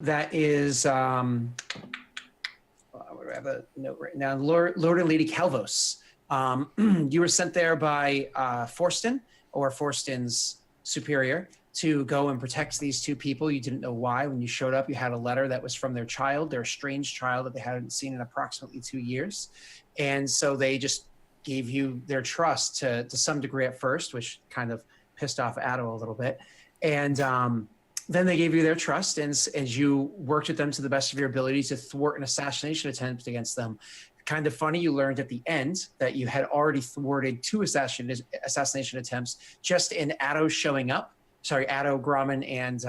that is, I have a note right now, Lord and Lady Calvos. You were sent there by Forston, or Forston's superior, to go and protect these two people. You didn't know why. When you showed up, you had a letter that was from their child, their estranged child that they hadn't seen in approximately 2 years. And so they just gave you their trust to some degree at first, which kind of pissed off Addo a little bit. And then they gave you their trust, and you worked with them to the best of your ability to thwart an assassination attempt against them. Kind of funny, you learned at the end that you had already thwarted 2 assassination attempts just in Addo showing up. Sorry, Addo, Grommen, and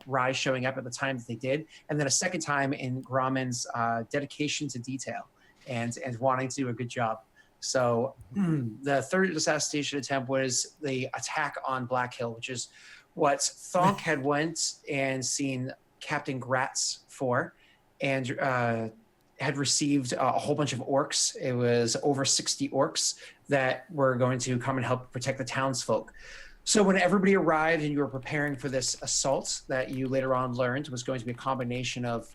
Rye showing up at the time that they did. And then a second time in Grommen's dedication to detail and wanting to do a good job. So the third assassination attempt was the attack on Black Hill, which is what Thonk had went and seen Captain Gratz for, and had received a whole bunch of orcs. It was over 60 orcs that were going to come and help protect the townsfolk. So when everybody arrived and you were preparing for this assault that you later on learned was going to be a combination of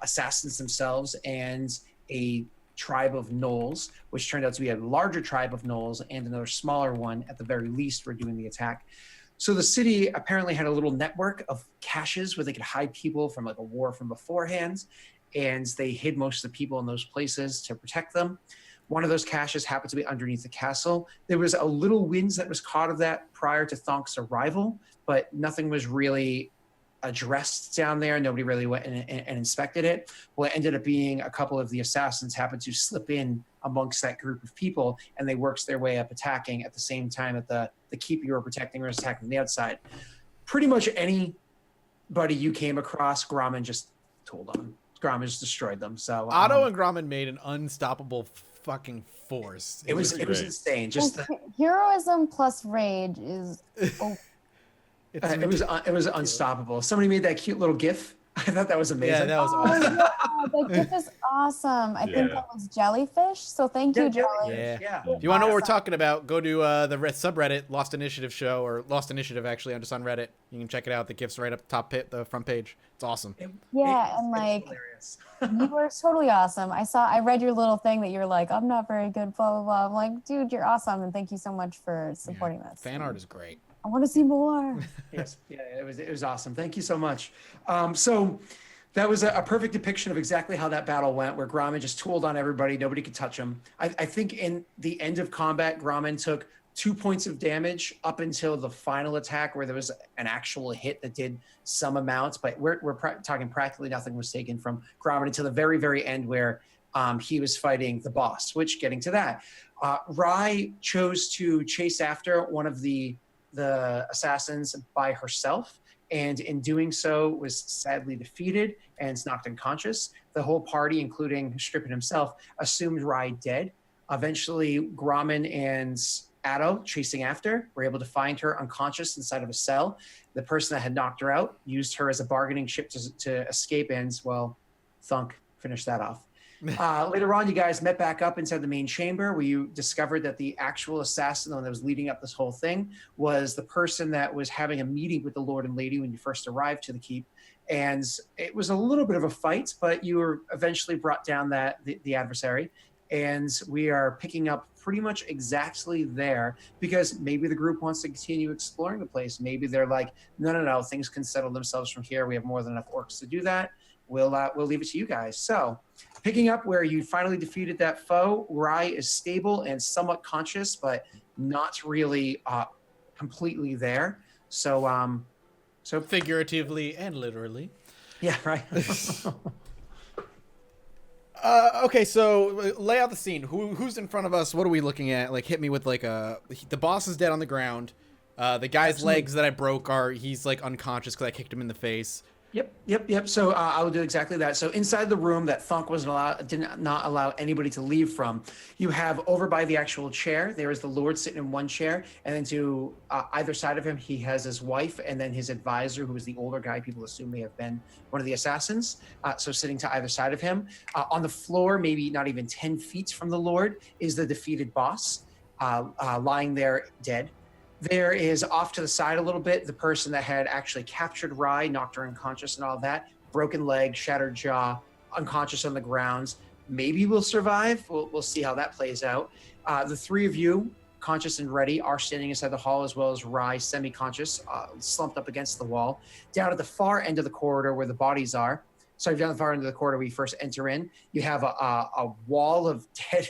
assassins themselves and a tribe of gnolls, which turned out to be a larger tribe of gnolls and another smaller one at the very least were doing the attack. So the city apparently had a little network of caches where they could hide people from like a war from beforehand, and they hid most of the people in those places to protect them. One of those caches happened to be underneath the castle. There was a little winds that was caught of that prior to Thonk's arrival, but nothing was really addressed down there. Nobody really went and inspected it. Well, it ended up being a couple of the assassins happened to slip in amongst that group of people, and they worked their way up attacking at the same time that the keep you were protecting was attacking the outside. Pretty much anybody you came across, Grommen just told on. Grommen just destroyed them. So Otto and Grommen made an unstoppable fucking force. It was insane. Just heroism plus rage is. It was unstoppable. Somebody made that cute little GIF. I thought that was amazing. Yeah, that was awesome. Yeah, the GIF is awesome. I think that was Jellyfish. So thank you, Jelly. Yeah. If you want to know what we're talking about, go to the subreddit Lost Initiative show, or Lost Initiative actually, just on Reddit. You can check it out. The GIF's right up the front page. It's awesome. And like you were totally awesome. I read your little thing that you're like, I'm not very good, blah blah blah. I'm like, dude, you're awesome, and thank you so much for supporting this. Fan art is great. I want to see more. Yes, yeah, it was awesome. Thank you so much. So that was a perfect depiction of exactly how that battle went, where Grommen just tooled on everybody. Nobody could touch him. I think in the end of combat, Grommen took 2 points of damage up until the final attack, where there was an actual hit that did some amounts. But we're talking practically nothing was taken from Grommen until the very, very end, where he was fighting the boss. Which, getting to that, Rye chose to chase after one of the assassins by herself, and in doing so was sadly defeated and knocked unconscious. The whole party, including Strippin himself, assumed Rye dead. Eventually, Grommen and Addo, chasing after, were able to find her unconscious inside of a cell. The person that had knocked her out used her as a bargaining chip to escape, and, well, Thunk finished that off. Later on, you guys met back up inside the main chamber, where you discovered that the actual assassin, the one that was leading up this whole thing, was the person that was having a meeting with the Lord and Lady when you first arrived to the keep. And it was a little bit of a fight, but you were eventually brought down the adversary. And we are picking up pretty much exactly there, because maybe the group wants to continue exploring the place. Maybe they're like, no, things can settle themselves from here. We have more than enough orcs to do that. We'll leave it to you guys. So, picking up where you finally defeated that foe, Rye is stable and somewhat conscious, but not really completely there. So, figuratively and literally. Yeah, right. Okay, so lay out the scene. Who's in front of us? What are we looking at? Like, hit me with like the boss is dead on the ground. The guy's legs that I broke he's like unconscious because I kicked him in the face. Yep. So I will do exactly that. So inside the room that Thunk did not allow anybody to leave from, you have over by the actual chair, there is the Lord sitting in one chair, and then to either side of him, he has his wife, and then his advisor, who is the older guy people assume may have been one of the assassins. So sitting to either side of him. On the floor, maybe not even 10 feet from the Lord, is the defeated boss, lying there dead. There is off to the side a little bit, the person that had actually captured Rye, knocked her unconscious and all that, broken leg, shattered jaw, unconscious on the ground. Maybe we'll survive. We'll see how that plays out. The three of you, conscious and ready, are standing inside the hall, as well as Rye, semi-conscious, slumped up against the wall. Down at the far end of the corridor where the bodies are, sorry, down the far end of the corridor where you first enter in, you have a wall of dead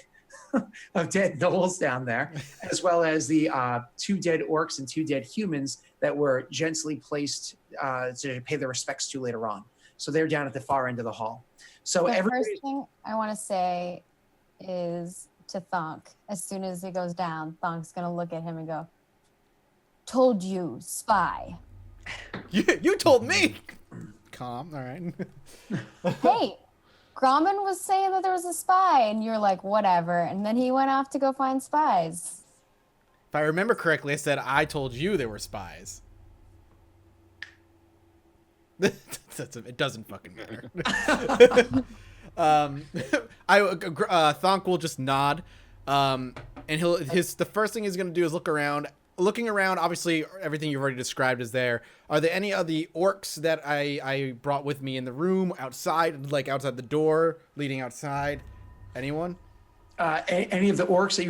gnolls down there, as well as the 2 dead orcs and 2 dead humans that were gently placed to pay their respects to later on. So they're down at the far end of the hall. So the first thing I want to say is to Thonk. As soon as it goes down, Thonk's gonna look at him and go, "Told you, spy." You told me. Calm. All right. Hey, Grommen was saying that there was a spy, and you're like, whatever. And then he went off to go find spies. If I remember correctly, I said I told you there were spies. It doesn't fucking matter. Thonk will just nod, and the first thing he's gonna do is look around. Looking around, obviously everything you've already described is there. Are there any of the orcs that I brought with me in the room, outside, like outside the door, leading outside? Anyone? Any of the orcs that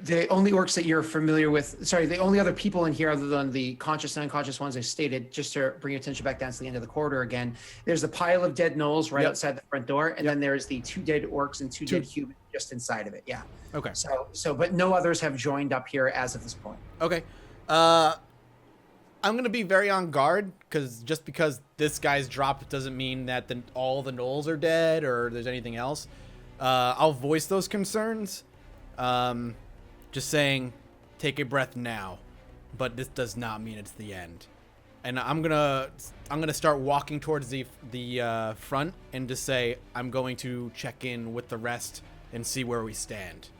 the only orcs that you're familiar with, sorry, the only other people in here other than the conscious and unconscious ones I stated, just to bring your attention back down to the end of the corridor again, there's a pile of dead gnolls right outside the front door, and then there's the 2 dead orcs and 2 dead humans just inside of it. Yeah. Okay. So, but no others have joined up here as of this point. Okay. I'm gonna be very on guard, because just because this guy's dropped doesn't mean that all the gnolls are dead or there's anything else. I'll voice those concerns. Just saying, take a breath now, but this does not mean it's the end. And I'm gonna start walking towards the front and just say I'm going to check in with the rest and see where we stand.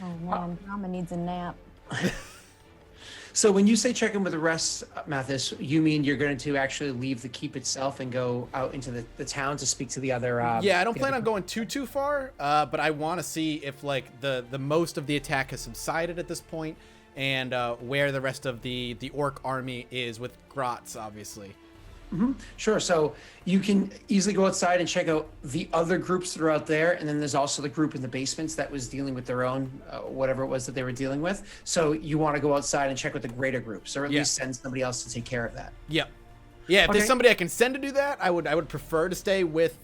Oh man, Mama needs a nap. So when you say check in with the rest, Mathis, you mean you're going to actually leave the keep itself and go out into the town to speak to the other? Yeah, I don't plan on going too far, but I want to see if like the most of the attack has subsided at this point, and where the rest of the orc army is, with Grotz, obviously. Mm-hmm. Sure. So you can easily go outside and check out the other groups that are out there. And then there's also the group in the basements that was dealing with their own, whatever it was that they were dealing with. So you want to go outside and check with the greater groups, or at least send somebody else to take care of that. Yep. Yeah. If there's somebody I can send to do that, I would prefer to stay with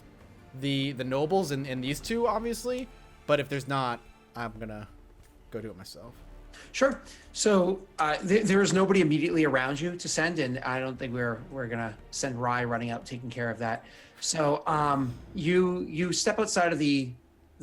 the nobles and these two, obviously. But if there's not, I'm going to go do it myself. Sure. So there is nobody immediately around you to send, and I don't think we're gonna send Rye running out taking care of that. So you step outside of the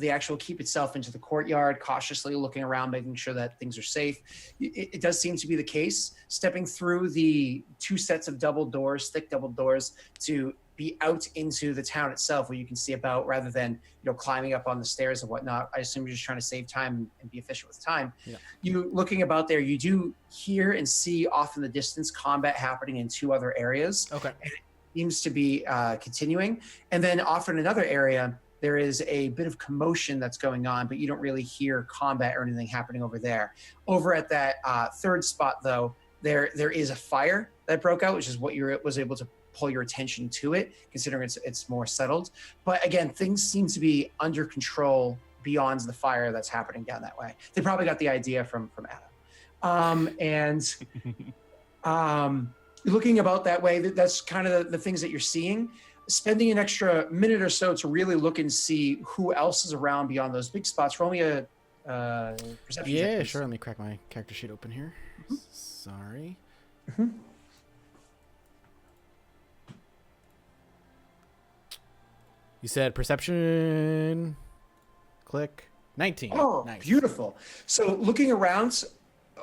actual keep itself into the courtyard, cautiously looking around, making sure that things are safe. It does seem to be the case. Stepping through the 2 sets of double doors, thick double doors, to be out into the town itself, where you can see about, rather than climbing up on the stairs and whatnot. I assume you're just trying to save time and be efficient with time. Yeah. You looking about there, you do hear and see off in the distance combat happening in 2 other areas. Okay. And it seems to be continuing. And then off in another area, there is a bit of commotion that's going on, but you don't really hear combat or anything happening over there. Over at that 3rd spot, though, there is a fire that broke out, which is what you was able to pull your attention to it, considering it's more settled. But again, things seem to be under control beyond the fire that's happening down that way. They probably got the idea from Adam. Looking about that way, that's kind of the things that you're seeing. Spending an extra minute or so to really look and see who else is around beyond those big spots. Roll me a perception check. Yeah, sure. Let me crack my character sheet open here. Mm-hmm. Sorry. Mm-hmm. You said perception, click, 19. Oh, nice. Beautiful. So looking around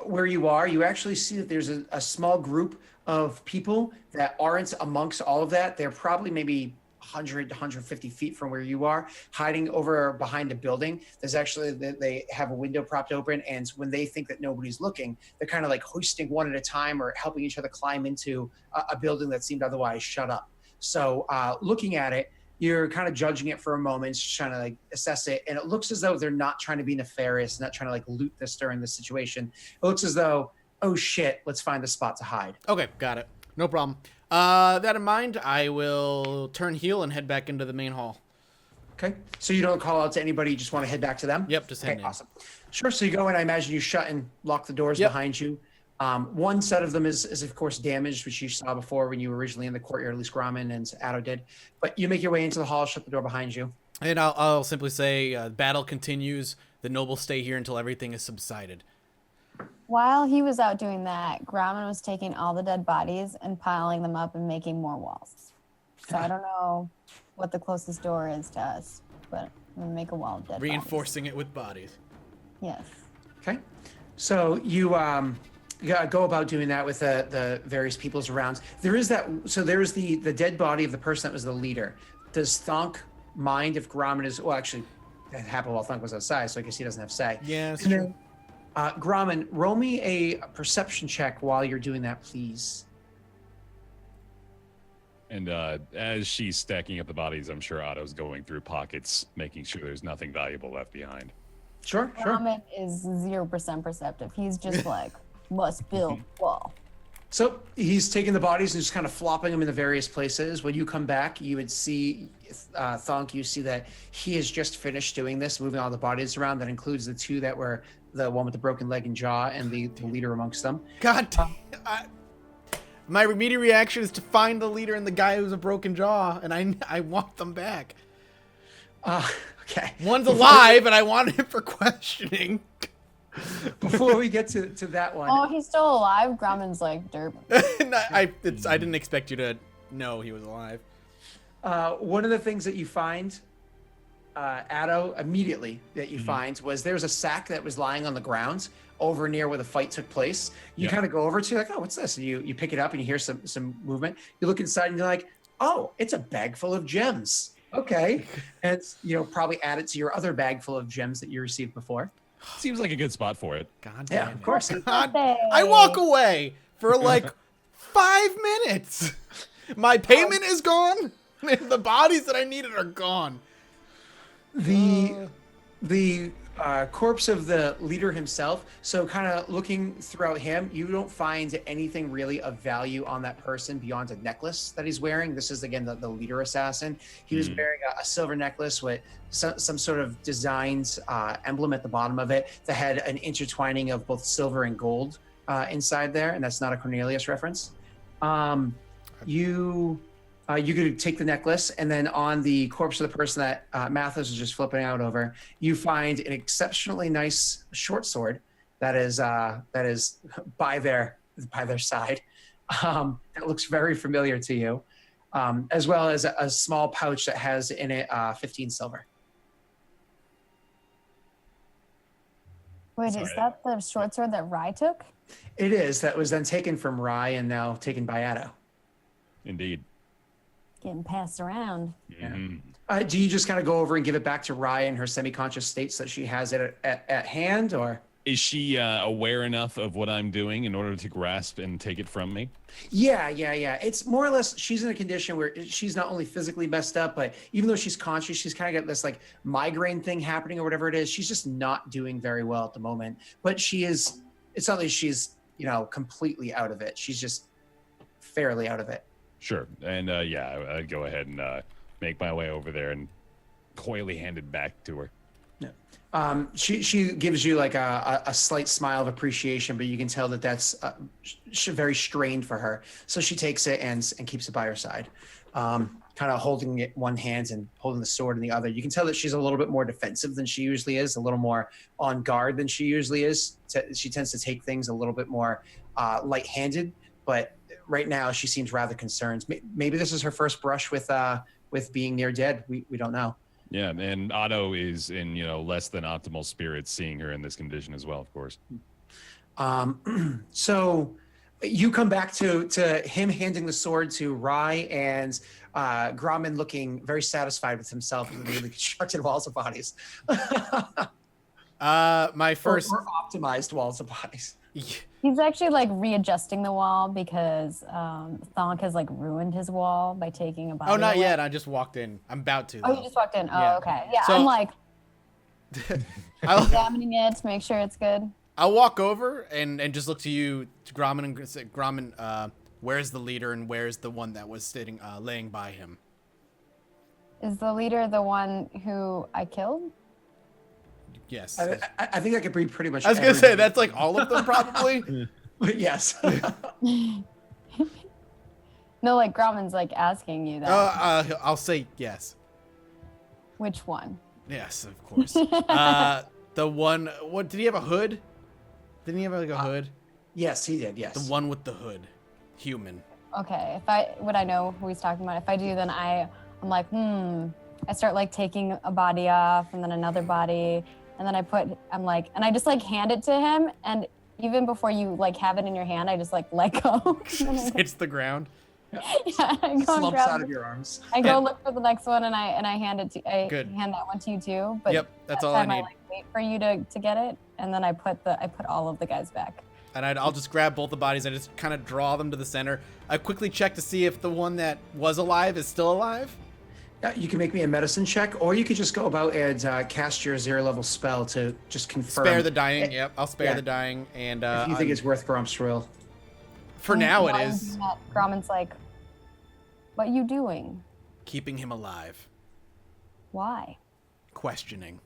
where you are, you actually see that there's a small group of people that aren't amongst all of that. They're probably maybe 100 to 150 feet from where you are, hiding over behind a building. There's actually, they have a window propped open, and when they think that nobody's looking, they're kind of like hoisting one at a time or helping each other climb into a building that seemed otherwise shut up. So looking at it, you're kind of judging it for a moment, just trying to like assess it. And it looks as though they're not trying to be nefarious, not trying to like loot this during this situation. It looks as though, oh shit, let's find a spot to hide. Okay, got it. No problem. That in mind, I will turn heel and head back into the main hall. Okay. So you don't call out to anybody. You just want to head back to them? Yep, just head Okay, in. awesome. Sure. So you go in. I imagine you shut and lock the doors behind you. One set of them is of course damaged, which you saw before when you were originally in the courtyard, at least Grommen and Addo did. But you make your way into the hall, shut the door behind you. And I'll simply say, battle continues. The nobles stay here until everything is subsided. While he was out doing that, Grauman was taking all the dead bodies and piling them up and making more walls. So I don't know what the closest door is to us, but I'm gonna make a wall of dead Reinforcing it with bodies. Yes. Okay. So you go about doing that with the various peoples around. There is that. So there is the dead body of the person that was the leader. Does Thonk mind if Grommen is? Well, actually, that happened while Thonk was outside, so I guess he doesn't have say. Yeah, that's true. Grommen, roll me a perception check while you're doing that, please. And as she's stacking up the bodies, I'm sure Otto's going through pockets, making sure there's nothing valuable left behind. Sure. Grauman is 0% perceptive. He's just like, must build wall. So he's taking the bodies and just kind of flopping them in the various places. When you come back, you would see Thonk. You see that he has just finished doing this, moving all the bodies around. That includes the two that were the one with the broken leg and jaw, and the leader amongst them. God damn. My immediate reaction is to find the leader and the guy who's a broken jaw, and I want them back. Okay. One's alive, and I want him for questioning. Before we get to that one. Oh, he's still alive? Grauman's like, derp. I didn't expect you to know he was alive. One of the things that you find, Addo, immediately that you find was there's a sack that was lying on the ground over near where the fight took place. You kind of go over to like, oh, what's this? And you pick it up and you hear some movement. You look inside and you're like, oh, it's a bag full of gems. Okay. And probably add it to your other bag full of gems that you received before. Seems like a good spot for it. God damn Yeah, of course. I walk away for like 5 minutes. My payment is gone. The bodies that I needed are gone. The corpse of the leader himself. So kind of looking throughout him, you don't find anything really of value on that person beyond a necklace that he's wearing. This is again the leader assassin. He was wearing a silver necklace with some sort of designed emblem at the bottom of it that had an intertwining of both silver and gold inside there, and that's not a Cornelius reference. You could take the necklace, and then on the corpse of the person that Mathis was just flipping out over, you find an exceptionally nice short sword that is by their side. That looks very familiar to you, as well as a small pouch that has in it 15 silver. Wait, is that the short sword that Rai took? It is. That was then taken from Rai and now taken by Addo. Indeed. Getting passed around. Mm-hmm. Do you just kind of go over and give it back to Rai in her semi-conscious state so that she has it at hand, or? Is she aware enough of what I'm doing in order to grasp and take it from me? Yeah. It's more or less, she's in a condition where she's not only physically messed up, but even though she's conscious, she's kind of got this like migraine thing happening or whatever it is. She's just not doing very well at the moment. But it's not like she's, completely out of it. She's just fairly out of it. Sure. And I'd go ahead and make my way over there and coyly hand it back to her. Yeah. She gives you like a slight smile of appreciation, but you can tell that that's very strained for her. So she takes it and keeps it by her side, kind of holding it one hand and holding the sword in the other. You can tell that she's a little bit more defensive than she usually is, a little more on guard than she usually is. She tends to take things a little bit more light-handed, but right now she seems rather concerned. Maybe this is her first brush with being near dead. We don't know. Yeah, and Otto is in less than optimal spirits, seeing her in this condition as well, of course. So you come back to him handing the sword to Rai and Grauman looking very satisfied with himself in the newly constructed walls of bodies. My first or optimized walls of bodies. He's actually like readjusting the wall because Thonk has like ruined his wall by taking a body. Oh, not away. yet. I just walked in. I'm about to. Oh, though. you just walked in. Oh, Yeah. okay. Yeah, So- I'm like I'll, examining it to make sure it's good. I'll walk over and just look to you, to Grauman, and say, Grauman, Where's the leader and where's the one that was sitting, laying by him? Is the leader the one who I killed? Yes. I think that could be pretty much. I was gonna say that's like all of them probably. Yes. No, like Grauman's like asking you that. I'll say yes. Which one? Yes, of course. The one. What did he have a hood? Didn't he have like a hood? Yes, he did. Yes. The one with the hood, human. Okay, would I know who he's talking about? If I do, then I'm like, I start like taking a body off and then another body, and then and I just like hand it to him, and even before you like have it in your hand, I just like let go. Hits the ground. Yeah, I go Slumps grab out of your arms. I go look for the next one, and I hand it to Good. hand that one to you too. But Yep, that's that all I time need. like wait for you to get it, and then I put all of the guys back. And I'll just grab both the bodies. I just kind of draw them to the center. I quickly check to see if the one that was alive is still alive. Yeah, you can make me a medicine check, or you could just go about and cast your 0-level spell to just confirm. Spare the dying. Yep, I'll spare Yeah. the dying. And If you think it's worth Grump's roll. for now it is Grauman's like, what you doing? keeping him alive. Why? Questioning.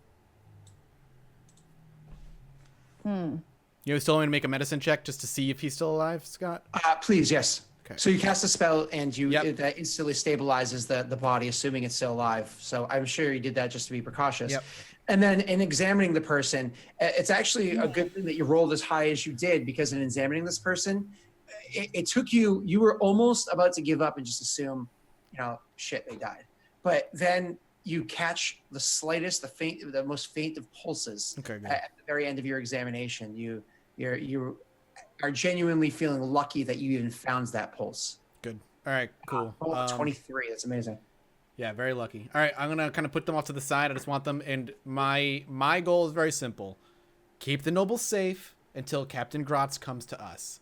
Hmm. You still want me to make a medicine check just to see if he's still alive, Scott? Please, yes. Okay. So you cast a spell, and Yep. that instantly stabilizes the body, assuming it's still alive. So I'm sure you did that just to be precautious. Yep. And then in examining the person, it's actually a good thing that you rolled as high as you did, because in examining this person, it took you were almost about to give up and just assume, shit, they died. But then you catch the slightest, the most faint of pulses Okay, good. at the very end of your examination. You are genuinely feeling lucky that you even found that pulse. Good. All right, cool. 23. That's amazing. Yeah, very lucky. All right, I'm going to kind of put them off to the side. I just want them, and my goal is very simple. Keep the nobles safe until Captain Grotz comes to us.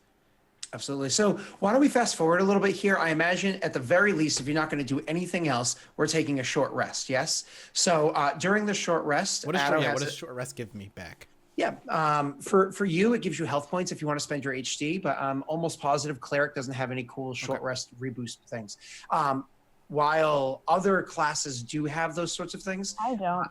Absolutely. So why don't we fast forward a little bit here? I imagine at the very least, if you're not going to do anything else, we're taking a short rest. Yes. So during the short rest, What does Addo short rest give me back? Yeah. For you, it gives you health points if you want to spend your HD, but I'm almost positive Cleric doesn't have any cool short rest reboost things. While other classes do have those sorts of things, I don't.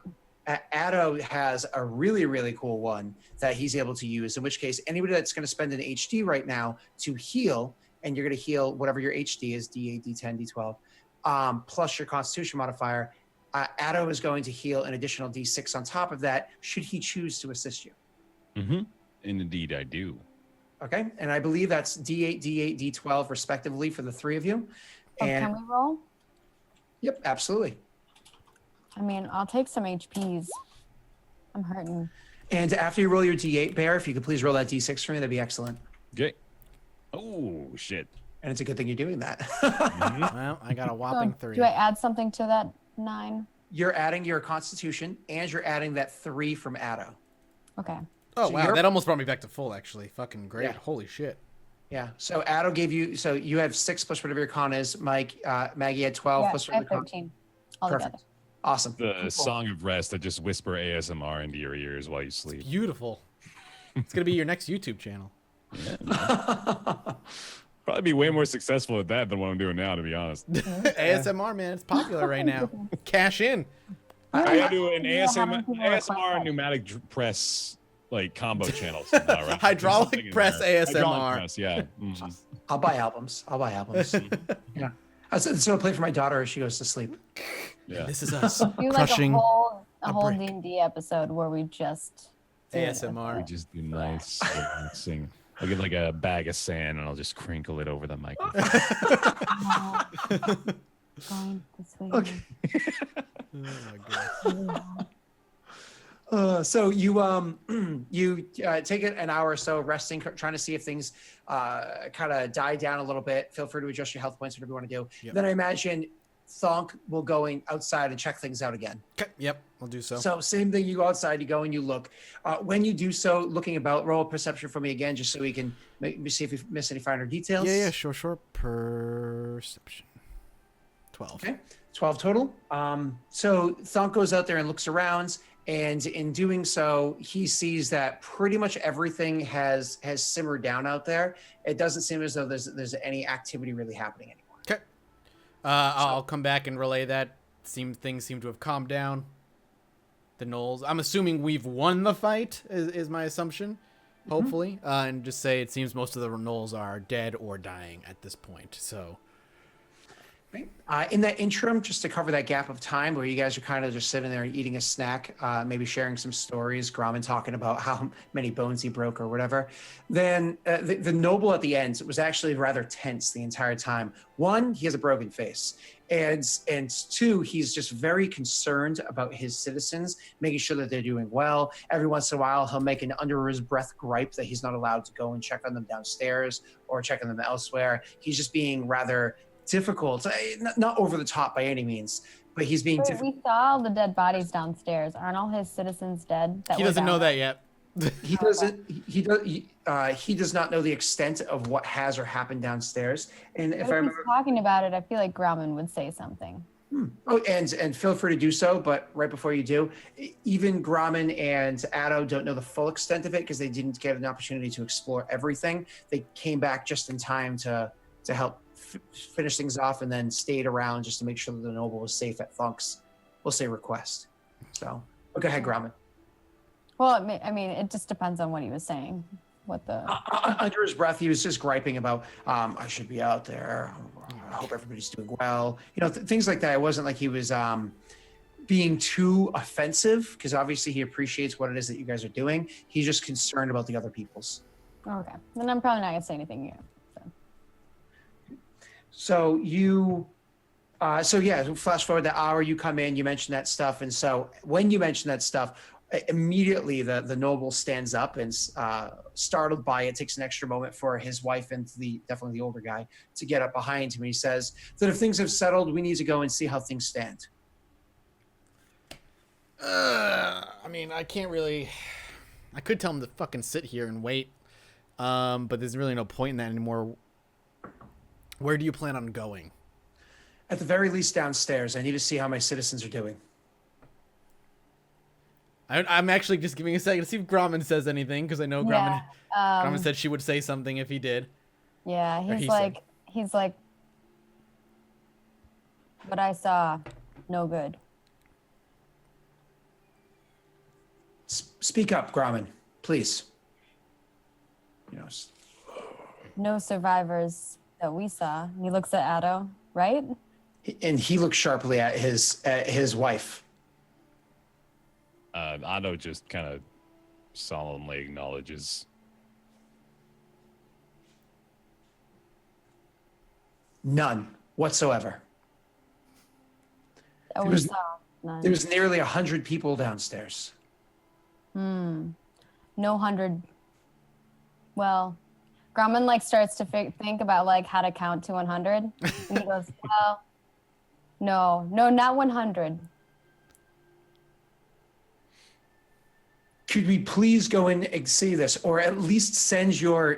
Addo has a really, really cool one that he's able to use, in which case anybody that's going to spend an HD right now to heal, and you're going to heal whatever your HD is, D8, D10, D12, plus your Constitution modifier, Addo is going to heal an additional D6 on top of that, should he choose to assist you. Mm-hmm. And indeed, I do. Okay, and I believe that's D8, D8, D12 respectively for the three of you. Oh, And can we roll? yep, absolutely. I mean, I'll take some HPs. I'm hurting. And after you roll your D8, Bear, if you could please roll that D6 for me, that'd be excellent. Okay. Oh, shit. And it's a good thing you're doing that. Well, I got a whopping 3. Do I add something to that 9? You're adding your Constitution, and you're adding that 3 from Addo. Okay. Oh, So wow. you're- That almost brought me back to full, actually. Fucking great. Yeah. Holy shit. Yeah. So Addo gave you, so you have 6 plus whatever your con is. Mike, Maggie had 12 Yeah, plus I have whatever your con. 13 altogether. Perfect. Awesome. The Cool. Song of Rest that just whisper ASMR into your ears while you sleep. Beautiful. It's going to be your next YouTube channel. Probably be way more successful at that than what I'm doing now, to be honest. ASMR, man. It's popular right now. Cash in. I gotta do an Yeah, having ASMR, people request ASMR that. pneumatic press like combo channels. Now, right? There's Hydraulic something in press there. ASMR. Hydraulic press, yeah. Mhm. I'll buy albums. Yeah. So I'll play for my daughter as she goes to sleep. Yeah. This is us Do like crushing a whole brick. D&D episode where we just do it. We ASMR. just do nice relaxing. I'll get like a bag of sand and I'll just crinkle it over the microphone. Going this way. Okay. Oh my god. So you you take it an hour or so resting, trying to see if things kind of die down a little bit. Feel free to adjust your health points, whatever you want to do. Yep. Then I imagine Thonk will go outside and check things out again. Okay. Yep, I'll do so. So same thing, you go outside, you go and you look. When you do so, looking about, roll a perception for me again, just so we can see if we miss any finer details. Yeah, sure. Perception. 12. Okay, 12 total. So Thonk goes out there and looks around, And in doing so, he sees that pretty much everything has simmered down out there. It doesn't seem as though there's any activity really happening anymore. Okay. I'll come back and relay that. Things seem to have calmed down. The Knolls. I'm assuming we've won the fight, is my assumption. Hopefully. And just say it seems most of the Knolls are dead or dying at this point. So. In that interim, just to cover that gap of time where you guys are kind of just sitting there eating a snack, maybe sharing some stories, Gromman talking about how many bones he broke or whatever, then the noble at the end was actually rather tense the entire time. One, he has a broken face. And two, he's just very concerned about his citizens, making sure that they're doing well. Every once in a while, he'll make an under his breath gripe that he's not allowed to go and check on them downstairs or check on them elsewhere. He's just being rather difficult, not over the top by any means, but he's being difficult. We saw all the dead bodies downstairs. Aren't all his citizens dead? He doesn't know that yet. He doesn't. He does not know the extent of what has or happened downstairs. And if I remember talking about it, I feel like Grauman would say something. Oh, and feel free to do so. But right before you do, even Grauman and Addo don't know the full extent of it because they didn't get an opportunity to explore everything. They came back just in time to help finish things off, and then stayed around just to make sure that the noble was safe at Thunk's, we'll say, request. So, go ahead, Grauman. Well, I mean, it just depends on what he was saying. What the under his breath, he was just griping about, I should be out there. I hope everybody's doing well. Things like that. It wasn't like he was being too offensive, because obviously he appreciates what it is that you guys are doing. He's just concerned about the other people's. Okay, then I'm probably not gonna say anything yet. So flash forward the hour, you come in, you mention that stuff. And so when you mention that stuff, immediately the noble stands up and startled by it, takes an extra moment for his wife and definitely the older guy to get up behind him. He says that if things have settled, we need to go and see how things stand. I mean, I could tell him to fucking sit here and wait. But there's really no point in that anymore. Where do you plan on going? At the very least, downstairs. I need to see how my citizens are doing. I'm actually just giving a second to see if Grauman says anything, because I know Grauman said she would say something if he did. Yeah, he's like, what I saw, no good. Speak up, Grauman, please. No survivors that we saw. He looks at Addo, right? And he looks sharply at his wife. Addo just kind of solemnly acknowledges. None whatsoever. That we saw none. There was nearly 100 people downstairs. No 100. Well, Grauman starts to think about how to count to 100, and he goes, "Well, no, not 100." Could we please go in and see this, or at least send your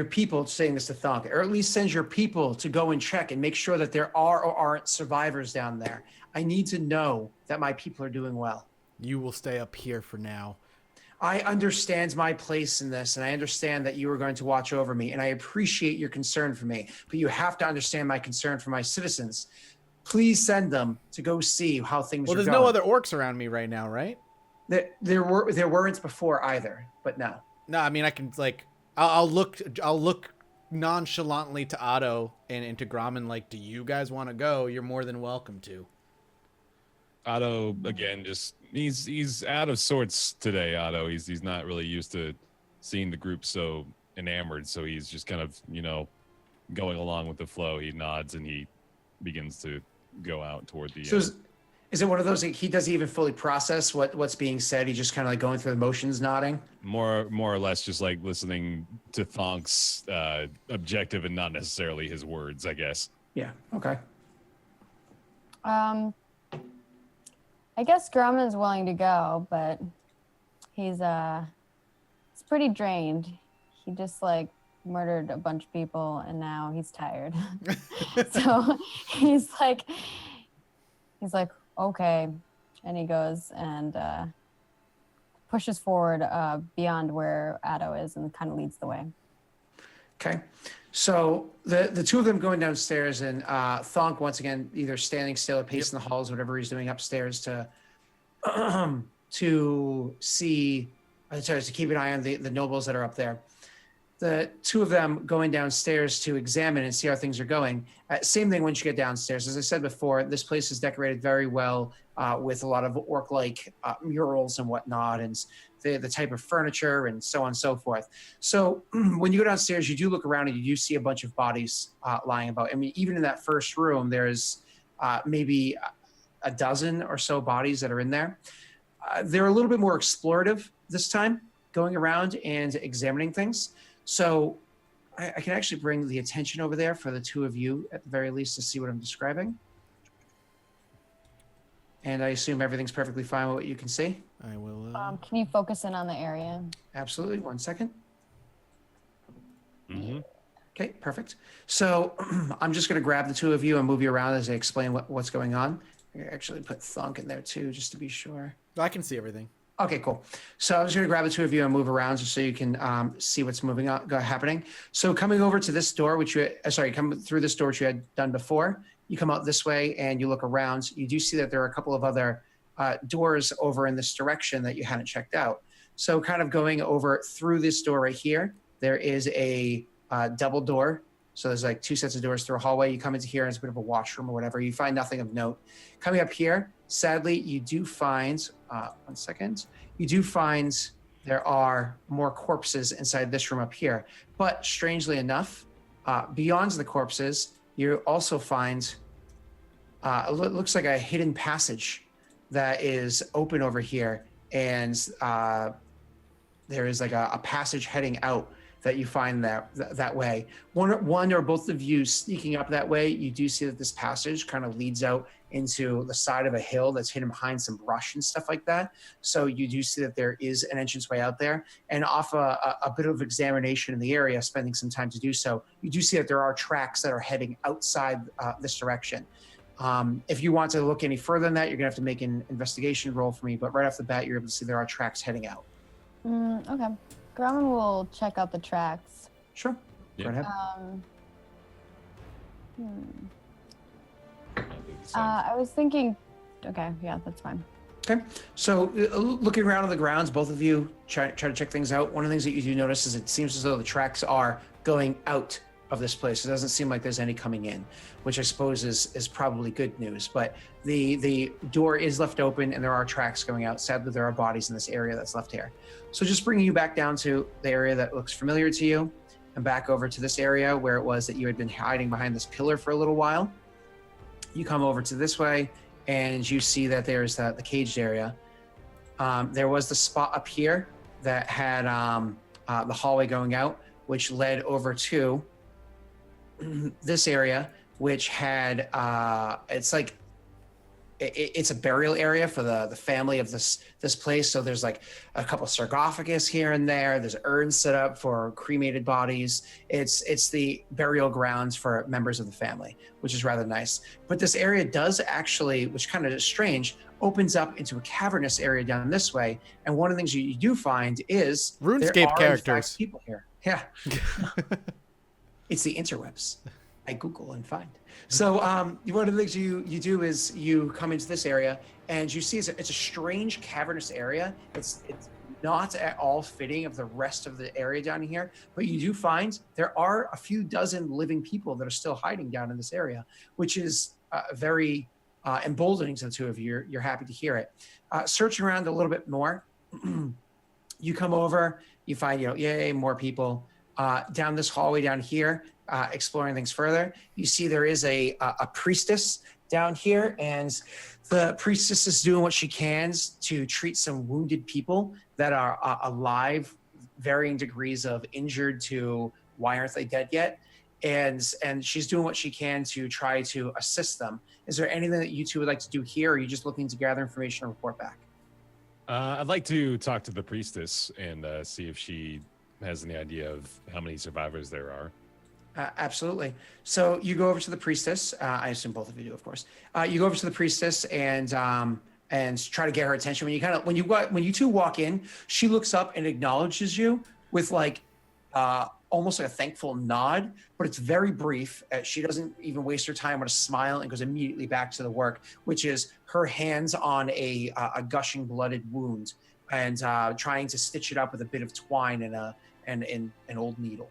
people, saying this to Thonk, or at least send your people to go and check and make sure that there are or aren't survivors down there. I need to know that my people are doing well. You will stay up here for now. I understand my place in this, and I understand that you are going to watch over me, and I appreciate your concern for me, but you have to understand my concern for my citizens. Please send them to go see how things are going. Well, there's no other orcs around me right now, right? There weren't before either, but no. No, I mean, I can I'll look nonchalantly to Otto and to Grauman do you guys want to go? You're more than welcome to. Otto, again, just he's out of sorts today, Otto. He's not really used to seeing the group so enamored, so he's just kind of, going along with the flow. He nods and he begins to go out toward the So is it one of those he doesn't even fully process what's being said? He's just kind of going through the motions, nodding? More or less just listening to Thonk's objective and not necessarily his words, I guess. Yeah, okay. I guess Grauman's willing to go, but he's pretty drained. He just murdered a bunch of people and now he's tired. So he's like, okay. And he goes and pushes forward beyond where Addo is and kind of leads the way. Okay. So the two of them going downstairs, and Thonk once again either standing still or pacing the halls, whatever he's doing upstairs to see, sorry, to keep an eye on the nobles that are up there. The two of them going downstairs to examine and see how things are going. Same thing once you get downstairs. As I said before, this place is decorated very well with a lot of orc-like murals and whatnot, and the type of furniture and so on and so forth. So when you go downstairs, you do look around and you do see a bunch of bodies lying about. I mean, even in that first room, there's maybe a dozen or so bodies that are in there. They're a little bit more explorative this time, going around and examining things. So I can actually bring the attention over there for the two of you at the very least to see what I'm describing. And I assume everything's perfectly fine with what you can see. I will. Can you focus in on the area? Absolutely. 1 second. Mm-hmm. Okay, perfect. So I'm just going to grab the two of you and move you around as I explain what's going on. I actually put Thunk in there too, just to be sure. I can see everything. Okay, cool. So I'm just going to grab the two of you and move around just so you can see what's happening. So coming over to this door, coming through this door, which you had done before, you come out this way and you look around. You do see that there are a couple of other doors over in this direction that you hadn't checked out. So kind of going over through this door right here, there is a double door. So there's like two sets of doors through a hallway. You come into here and it's a bit of a washroom or whatever. You find nothing of note. Coming up here, sadly, you do find, 1 second, you do find there are more corpses inside this room up here. But strangely enough, beyond the corpses, you also find, it looks like a hidden passage that is open over here. And there is like a passage heading out that you find that way. One or both of you sneaking up that way, you do see that this passage kind of leads out into the side of a hill that's hidden behind some brush and stuff like that. So you do see that there is an entranceway out there. And off a bit of examination in the area, spending some time to do so, you do see that there are tracks that are heading outside this direction. If you want to look any further than that, you're gonna have to make an investigation roll for me, but right off the bat, you're able to see there are tracks heading out. Okay. Grumman will check out the tracks. Sure. Yeah. Go ahead. I was thinking, okay, yeah, that's fine. Okay. So looking around on the grounds, both of you try to check things out. One of the things that you do notice is it seems as though the tracks are going out of this place. It doesn't seem like there's any coming in, which I suppose is probably good news. But the door is left open and there are tracks going out. Sadly, there are bodies in this area that's left here. So just bringing you back down to the area that looks familiar to you and back over to this area where it was that you had been hiding behind this pillar for a little while. You come over to this way and you see that there's the caged area. There was the spot up here that had the hallway going out, which led over to this area, which had it's a burial area for the family of this place. So there's like a couple sarcophagus here and there. There's urns set up for cremated bodies. It's the burial grounds for members of the family, which is rather nice. But this area does actually, which kind of is strange, opens up into a cavernous area down this way. And one of the things you do find is RuneScape there are, characters. in fact, people here. Yeah. It's the interwebs. I Google and find. So one of the things you do is you come into this area and you see it's a strange cavernous area. It's not at all fitting of the rest of the area down here, but you do find there are a few dozen living people that are still hiding down in this area, which is very emboldening to the two of you. You're happy to hear it. Searching around a little bit more, you come over, you find, yay, more people. Down this hallway down here, exploring things further, you see there is a priestess down here, and the priestess is doing what she can to treat some wounded people that are alive, varying degrees of injured to why aren't they dead yet, and she's doing what she can to try to assist them. Is there anything that you two would like to do here, or are you just looking to gather information and report back? I'd like to talk to the priestess and see if she has any idea of how many survivors there are. Absolutely. So you go over to the priestess. I assume both of you do, of course. You go over to the priestess and and try to get her attention. When you two walk in, she looks up and acknowledges you with like almost like a thankful nod, but it's very brief. She doesn't even waste her time with a smile and goes immediately back to the work, which is her hands on a gushing blooded wound and trying to stitch it up with a bit of twine and an old needle.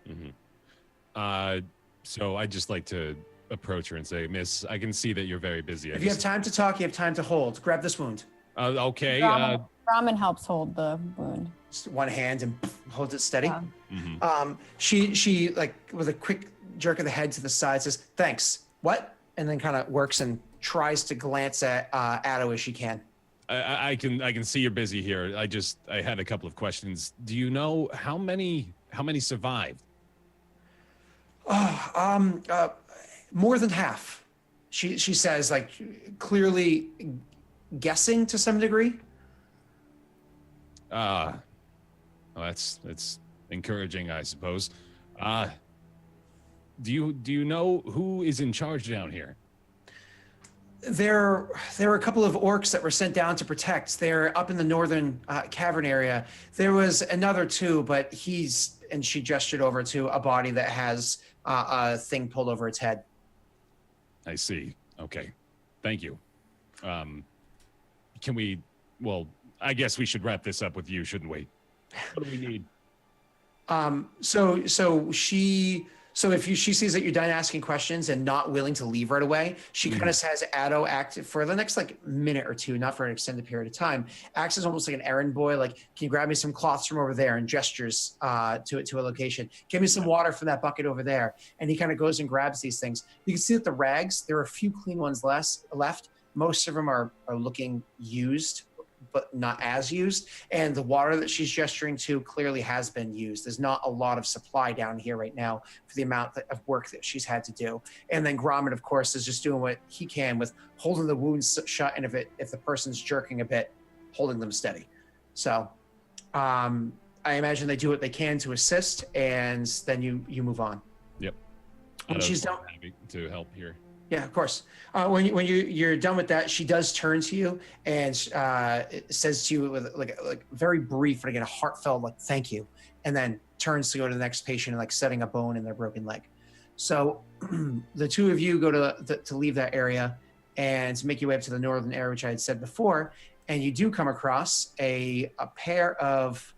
Mm-hmm. So I'd just like to approach her and say, Miss, I can see that you're very busy. If you have time to talk, you have time to hold. Grab this wound. Okay. Ramen helps hold the wound. Just one hand and holds it steady. Yeah. Mm-hmm. She like with a quick jerk of the head to the side says, "Thanks." What? And then kind of works and tries to glance at Addo as she can. I can see you're busy here. I had a couple of questions. Do you know how many survived? More than half. She says, like clearly guessing to some degree. Well, that's encouraging, I suppose. Do you know who is in charge down here? There were a couple of orcs that were sent down to protect. They're up in the northern cavern area. There was another too, but and she gestured over to a body that has a thing pulled over its head. I see. Okay. Thank you. I guess we should wrap this up with you, shouldn't we? What do we need? So if she sees that you're done asking questions and not willing to leave right away, she kind of has Addo act for the next like minute or two, not for an extended period of time, acts as almost like an errand boy. Like, can you grab me some cloths from over there, and gestures to a location. Give me some water from that bucket over there. And he kind of goes and grabs these things. You can see that the rags, there are a few clean ones left. Most of them are looking used, but not as used. And the water that she's gesturing to clearly has been used. There's not a lot of supply down here right now for the amount of work that she's had to do. And then Gromit, of course, is just doing what he can with holding the wounds shut, and if the person's jerking a bit, holding them steady. So I imagine they do what they can to assist, and then you move on. Yep. When she's done to help here. Yeah, of course. When you're done with that, she does turn to you and says to you with like very brief, but again, a heartfelt like thank you, and then turns to go to the next patient and like setting a bone in their broken leg. So the two of you go to leave that area and make your way up to the northern area, which I had said before, and you do come across a pair of,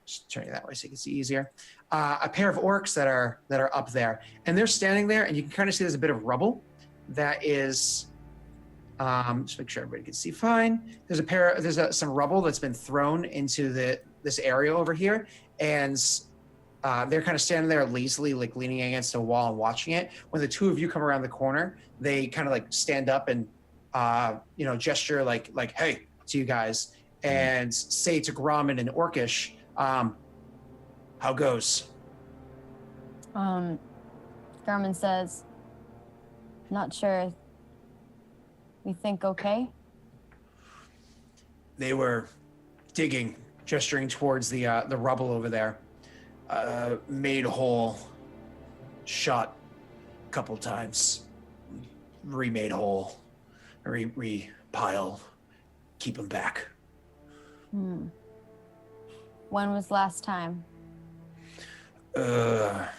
just turn it that way so you can see easier, a pair of orcs that are up there, and they're standing there, and you can kind of see there's a bit of rubble. That is, just make sure everybody can see fine. There's some rubble that's been thrown into this area over here, and they're kind of standing there lazily, like leaning against a wall and watching it. When the two of you come around the corner, they kind of like stand up and gesture like hey to you guys, and say to Gromit in Orcish, how goes? Garmin says, not sure. We think okay? They were digging, gesturing towards the rubble over there. Made a hole, shot a couple times, remade hole, repile, keep them back. When was last time? 10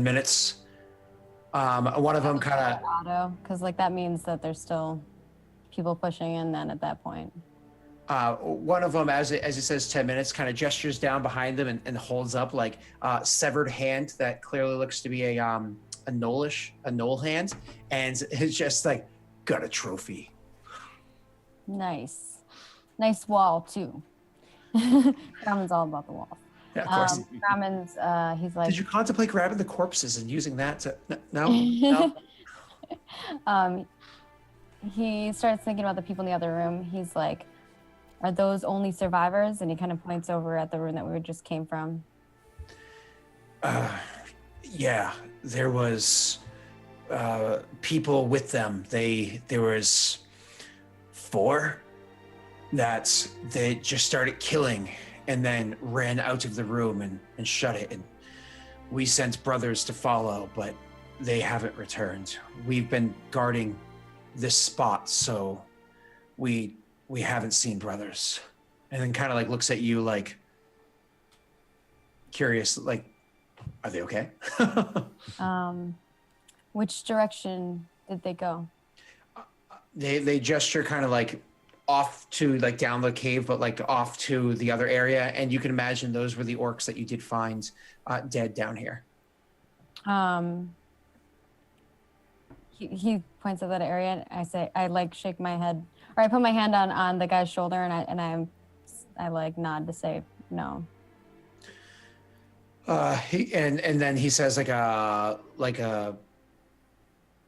minutes. One of them kind of auto, because like that means that there's still people pushing in then at that point. One of them, as it says 10 minutes, kind of gestures down behind them and holds up like a severed hand that clearly looks to be a knoll hand, and it's just like, got a trophy. Nice wall too. Ramen's all about the wall. Yeah, of course. Ramen's he's like, did you contemplate grabbing the corpses and using that to no? He starts thinking about the people in the other room. He's like, are those only survivors? And he kind of points over at the room that we just came from. Yeah, there was people with them. There was 4 that they just started killing and then ran out of the room and shut it. And we sent brothers to follow, but they haven't returned. We've been guarding this spot, so we haven't seen brothers. And then kind of like looks at you like curious, like, are they okay? Which direction did they go? They gesture kind of like off to like down the cave, but like off to the other area. And you can imagine those were the orcs that you did find dead down here. He points at that area, and I like shake my head, or I put my hand on the guy's shoulder, and I like nod to say no. And then he says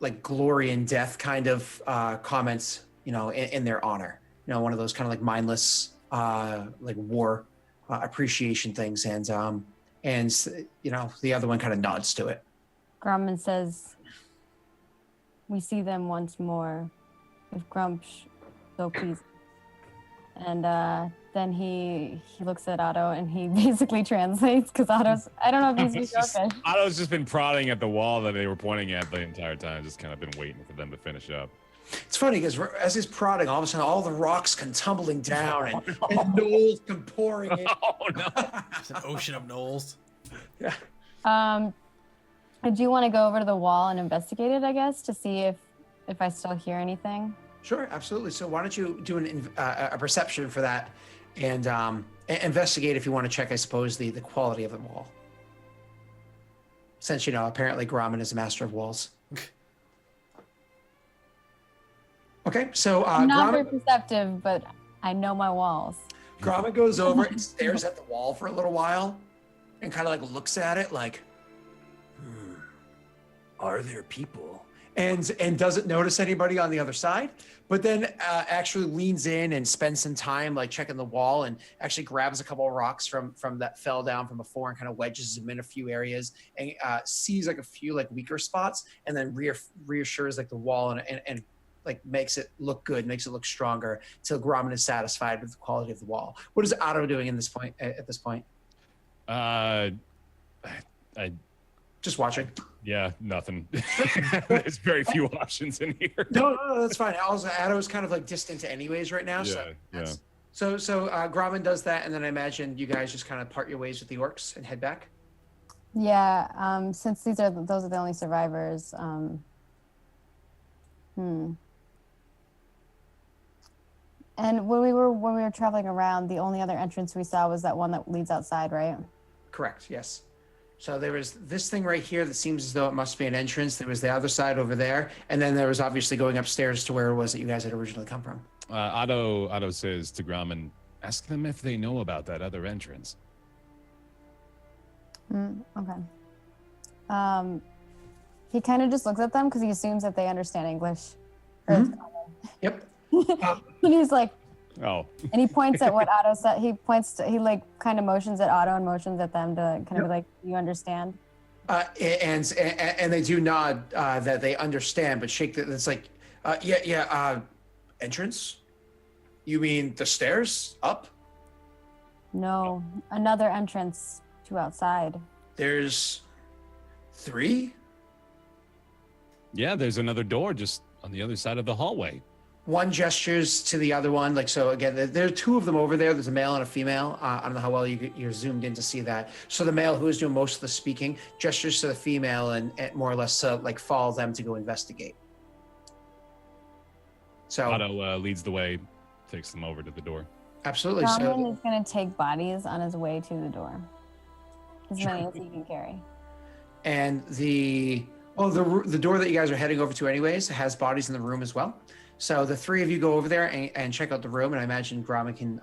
like glory and death kind of comments, in their honor. One of those kind of like mindless like war appreciation things, and the other one kind of nods to it. Grumman says, "We see them once more, if Grumsh so please." And then he looks at Otto and he basically translates, because Otto's, I don't know if he's Yorkish. Otto's just been prodding at the wall that they were pointing at the entire time, just kind of been waiting for them to finish up. It's funny because as he's prodding, all of a sudden all the rocks come tumbling down and knolls come pouring in. Oh no! It's an ocean of knolls. Yeah. Do you want to go over to the wall and investigate it, I guess, to see if I still hear anything? Sure, absolutely. So why don't you do a perception for that, and investigate if you want to check, I suppose, the quality of the wall. Since apparently Grumman is a master of walls. Okay, so I'm not very perceptive, but I know my walls. Grumman goes over and stares at the wall for a little while, and kind of like looks at it like, are there people? And doesn't notice anybody on the other side, but then actually leans in and spends some time like checking the wall, and actually grabs a couple of rocks from that fell down from before and kind of wedges them in a few areas, and sees like a few like weaker spots, and then reassures like the wall and like makes it look good, makes it look stronger till Grumman is satisfied with the quality of the wall. What is Otto doing at this point? I Just watching. Yeah, nothing. There's very few options in here. No, that's fine. Otto's kind of like distant anyways right now. Yeah. So Grumman does that, and then I imagine you guys just kind of part your ways with the orcs and head back. Yeah. Since those are the only survivors. And when we were traveling around, the only other entrance we saw was that one that leads outside, right? Correct. Yes. So there was this thing right here that seems as though it must be an entrance. There was the other side over there, and then there was obviously going upstairs to where it was that you guys had originally come from. Otto says to Grumman, ask them if they know about that other entrance. Okay. He kind of just looks at them because he assumes that they understand English. Yep. And he's like, oh. And he points at what Otto said. He like kind of motions at Otto and motions at them to kind of be like, you understand? And they do nod that they understand, but shake that. It's like, entrance? You mean the stairs up? No, another entrance to outside. There's 3? Yeah, there's another door just on the other side of the hallway. One gestures to the other one, like, so again, there are 2 of them over there. There's a male and a female. I don't know how well you're zoomed in to see that. So the male, who is doing most of the speaking, gestures to the female and more or less like follow them to go investigate. So Otto leads the way, takes them over to the door. Absolutely. Grumman is going to take bodies on his way to the door. As many as he can carry. And the door that you guys are heading over to anyways has bodies in the room as well. So the 3 of you go over there and check out the room, and I imagine Grumman can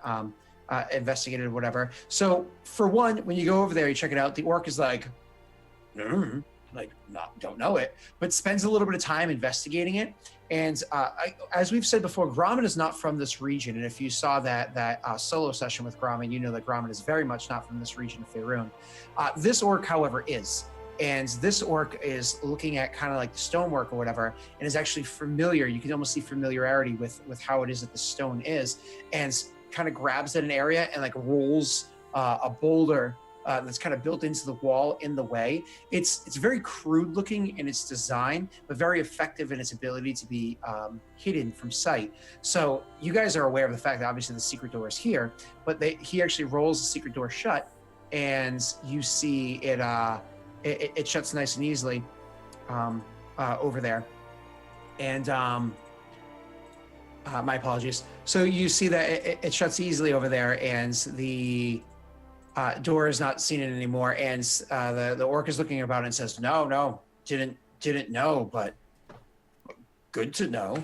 investigate it or whatever. So for one, when you go over there, you check it out, the orc is like, don't know it, but spends a little bit of time investigating it. And as we've said before, Grumman is not from this region. And if you saw that solo session with Grumman, you know that Grumman is very much not from this region of Faerun. This orc, however, is. And this orc is looking at kind of like the stonework or whatever, and is actually familiar. You can almost see familiarity with how it is that the stone is, and kind of grabs at an area and like rolls a boulder that's kind of built into the wall in the way. It's very crude looking in its design, but very effective in its ability to be hidden from sight. So you guys are aware of the fact that obviously the secret door is here, but he actually rolls the secret door shut, and you see it shuts nice and easily over there. And my apologies. So you see that it shuts easily over there, and the door is not seen it anymore. And the orc is looking about and says, "No, didn't know, but good to know."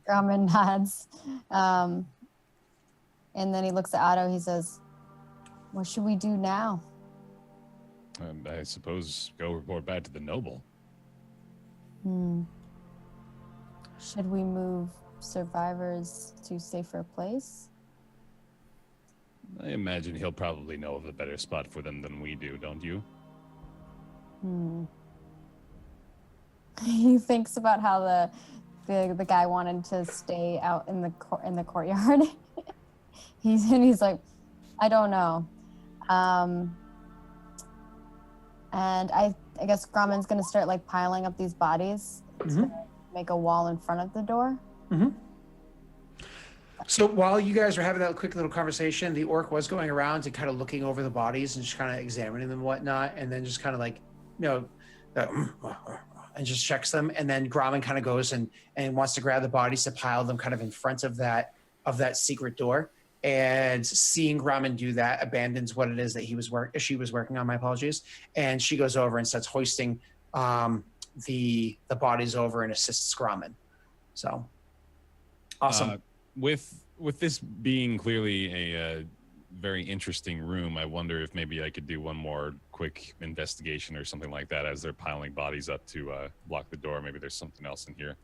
Grumman nods, and then he looks at Otto. He says, "What should we do now?" I suppose go report back to the noble. Should we move survivors to safer place? I imagine he'll probably know of a better spot for them than we do, don't you? He thinks about how the guy wanted to stay out in the courtyard. he's like, I don't know. And I guess Grumman's gonna start like piling up these bodies to make a wall in front of the door. So while you guys were having that quick little conversation, the orc was going around and kind of looking over the bodies and just kind of examining them and whatnot, and then just kind of like, and just checks them. And then Grumman kind of goes and wants to grab the bodies to pile them kind of in front of that secret door. And seeing Grumman do that, abandons what it is that she was working on. My apologies. And she goes over and starts hoisting the bodies over and assists Grumman. So awesome. With this being clearly a very interesting room, I wonder if maybe I could do one more quick investigation or something like that as they're piling bodies up to block the door. Maybe there's something else in here.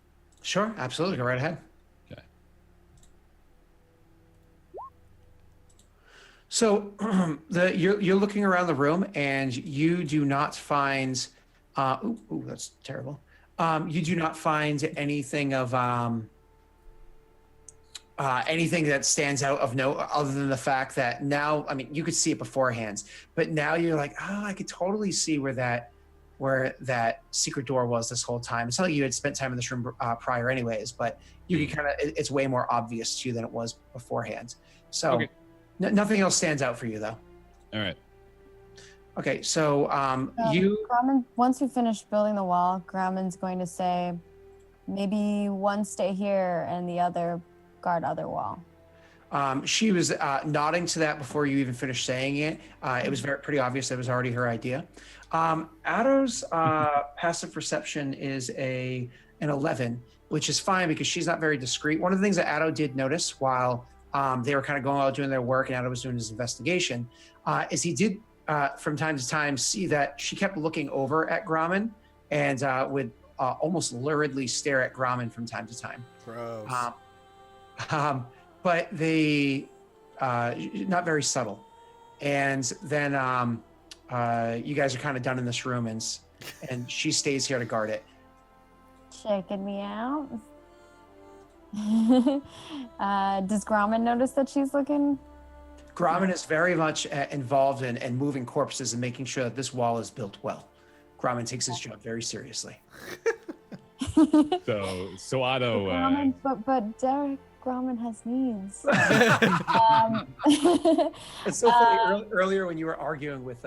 Sure, absolutely. Go right ahead. Okay. So you're looking around the room and you do not find. That's terrible. You do not find anything of anything that stands out of note other than the fact that now, I mean, you could see it beforehand, but now you're like, I could totally see where that secret door was this whole time. It's not like you had spent time in this room prior anyways, but you can kind of, it's way more obvious to you than it was beforehand. So okay. Nothing else stands out for you though. All right. Okay. So Grumman, once we finish building the wall, Grumman's going to say, maybe one stay here and the other guard other wall. She was nodding to that before you even finished saying it. It was pretty obvious that it was already her idea. Addo's passive perception is an 11, which is fine because she's not very discreet. One of the things that Addo did notice while they were kind of going out doing their work and Addo was doing his investigation is he did from time to time see that she kept looking over at Grumman and would almost luridly stare at Grumman from time to time. Gross. But they not very subtle. And then you guys are kind of done in this room, and she stays here to guard it. Checking me out. Does Grumman notice that she's looking? Grumman is very much involved in moving corpses and making sure that this wall is built well. Grumman takes his job very seriously. So Otto. But Derek. Grumman has needs. It's so funny. Earlier when you were arguing with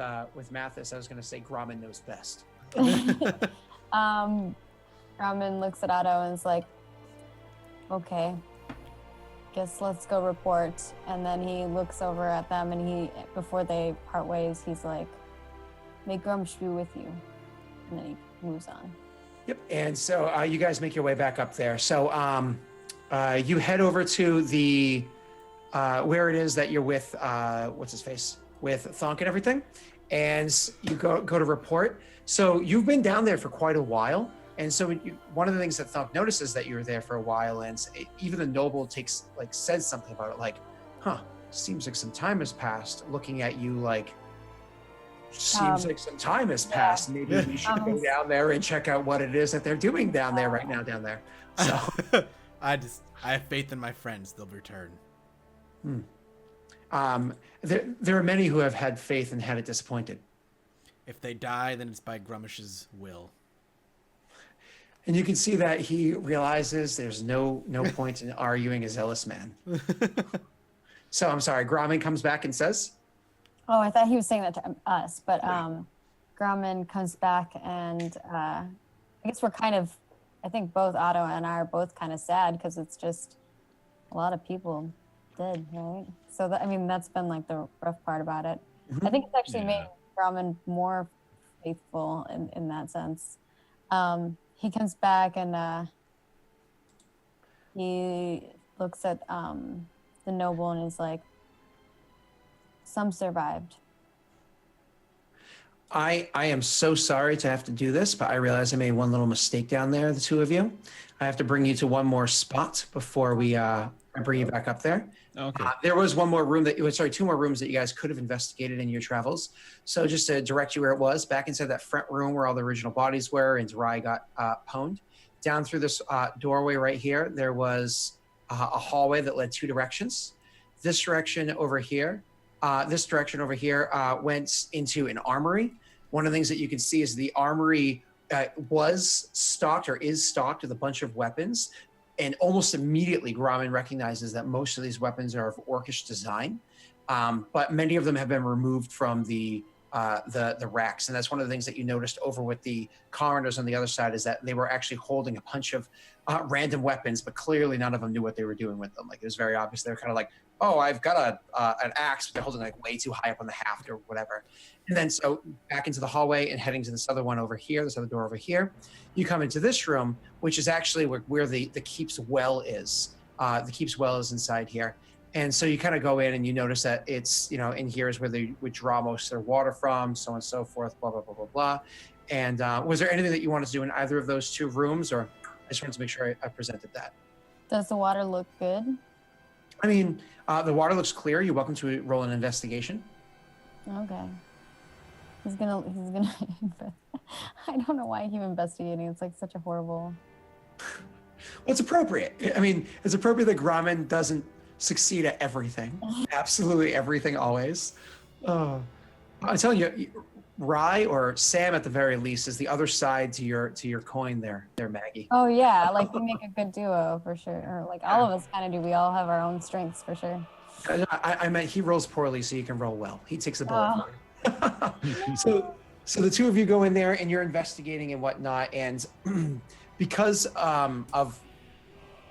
Mathis, I was going to say Grumman knows best. Grumman looks at Otto and is like, "Okay, guess let's go report." And then he looks over at them, and before they part ways, he's like, "May Grumsh be with you," and then he moves on. Yep. And so you guys make your way back up there. So. You head over to the where it is that you're with what's his face with Thonk and everything, and you go to report. So you've been down there for quite a while, and so one of the things that Thonk notices that you were there for a while, and even the noble says something about it, like, seems like some time has passed. Looking at you like, seems like some time has passed. Maybe we should go down there and check out what it is that they're doing down there right now down there. So. I have faith in my friends. They'll return. There are many who have had faith and had it disappointed. If they die, then it's by Grummish's will. And you can see that he realizes there's no point in arguing a zealous man. So I'm sorry, Grommen comes back and says, Oh, I thought he was saying that to us, but Grumman comes back and I guess we're kind of, I think both Otto and I are both kind of sad because it's just a lot of people dead, right? So that, I mean, that's been like the rough part about it. I think it's actually made Grumman more faithful in that sense. He comes back and he looks at the noble and is like, some survived. I am so sorry to have to do this, but I realize I made one little mistake down there, the two of you. I have to bring you to one more spot before we bring you back up there. Okay. There was one more room two more rooms that you guys could have investigated in your travels. So just to direct you where it was, back inside that front room where all the original bodies were and Zerai got pwned, down through this doorway right here, there was a hallway that led two directions. This direction over here went into an armory. One of the things that you can see is the armory was stocked or is stocked with a bunch of weapons. And almost immediately, Grommen recognizes that most of these weapons are of orcish design, but many of them have been removed from the racks. And that's one of the things that you noticed over with the coroners on the other side is that they were actually holding a bunch of random weapons, but clearly none of them knew what they were doing with them. Like, it was very obvious. They're kind of like, oh, I've got an axe, but they're holding like way too high up on the haft or whatever. And then so back into the hallway and heading to this other one over here, this other door over here, you come into this room, which is actually where the keep's well is. The keep's well is inside here. And so you kind of go in and you notice that it's, in here is where they would draw most of their water from, so on and so forth, blah, blah, blah, blah, blah. And was there anything that you wanted to do in either of those two rooms, or I just wanted to make sure I presented that? Does the water look good? I mean, the water looks clear. You're welcome to roll an investigation. Okay. He's gonna I don't know why I keep investigating. It's like such a horrible. Well, it's appropriate. I mean, it's appropriate that Grommen doesn't succeed at everything. Absolutely everything always. I'm telling you, Rye or Sam at the very least is the other side to your coin there, Maggie. Oh yeah, like we make a good duo for sure. Or like all of us kind of do. We all have our own strengths for sure. I meant he rolls poorly, so you can roll well. He takes the bullet. So the two of you go in there and you're investigating and whatnot, and because of